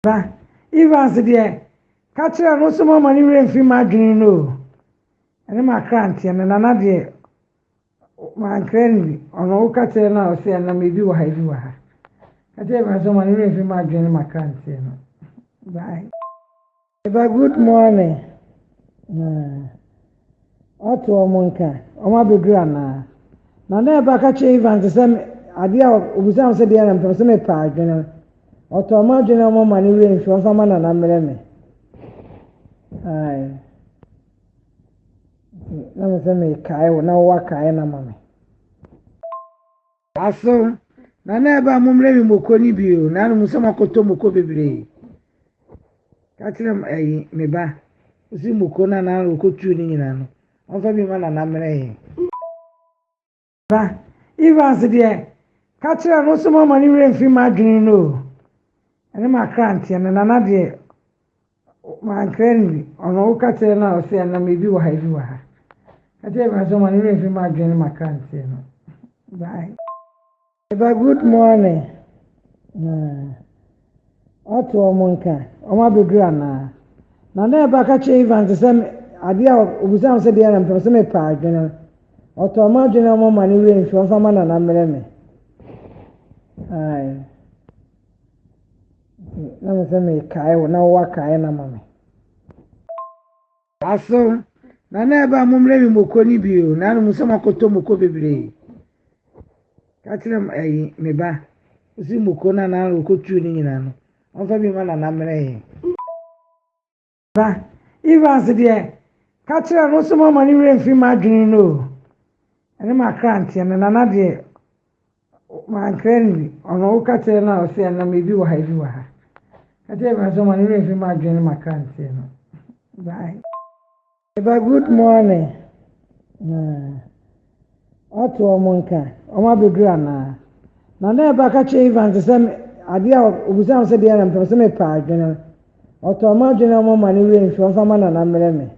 Ba, Evans deɛ ka kyerɛ no c0mmon ne werɛ mfi ma adwene no. Ɛne ma cant na nana deɛ ma ankra ni ɔno wo ka kyerɛ no a ɔsɛ na me bi wɔ ha bi wɔ ha. Ka kyerɛ ma c0mmon ne werɛ mfi ma adwene ma cant no. Bye. Eba good morning. Oto omonka, oma bedura na. Na na eba ka kyerɛ Evans sɛ ade a obusam sɛ deɛ na mpɛ sɛ me pa adwene. Oto ma adwene mo ma ne werɛ mfi ɔfa ma na na mmerɛ me. Ai. Na me sɛ me kae wo na wo kae na ma me. Aso na na eba mo mmerɛ me moko ni bio na no sɛ makoto moko bebre. Ka kyerɛ me ba usi moko na na okotu ni nyina no. Onfa bi ma na na mmerɛ. Ba, Evans deɛ ka kyerɛ no c0mmon ne werɛ mfi ma adwene no. Ɛne ma cant na nana deɛ ma ankra ni ɔno wo ka kyerɛ no a ɔsɛ na me bi wɔ ha bi wɔ ha. Ka kyerɛ ma c0mmon ne werɛ mfi ma adwene ma cant no. Bye. Eba good morning. Oto omonka, oma bedura na. Na na eba ka kyerɛ Evans sɛ ade a obusam sɛ deɛ na mpɛ sɛ me pa adwene. Oto ma adwene mo ma ne werɛ mfi ɔfa ma na na mmerɛ me. Ai. Na me sɛ me kae wo na wo kae na ma me. Aso na na eba mo mmerɛ me moko ni bio na no sɛ makoto moko bebre. Ka kyerɛ me ba usi moko na na okotu ni nyina no. Onfa bi ma na na mmerɛ. Ba, Evans deɛ ka kyerɛ no c0mmon ne werɛ mfi ma adwene no. Ɛne ma cant na nana deɛ ma ankra ni ɔno wo ka kyerɛ no a ɔsɛ na me bi wɔ ha bi wɔ ha. Ka kyerɛ ma c0mmon ne werɛ mfi ma adwene ma cant no. Bye. Eba good morning. Oto omonka, oma bedura na. Na na eba ka kyerɛ Evans sɛ ade a obusam sɛ deɛ na mpɛ sɛ me pa adwene. Oto ma adwene mo ma ne werɛ mfi ɔfa ma na na mmerɛ me.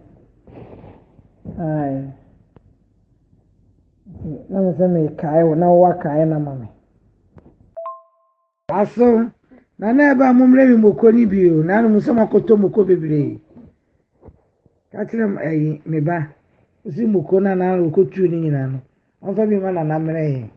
Ai. Na me sɛ me kae wo na wo kae na ma me. Aso na na eba mo mmerɛ me moko ni bio na no sɛ makoto moko bebre. Ka kyerɛ me ba usi moko na na okotu ni nyina no. Onfa bi ma na na mmerɛ.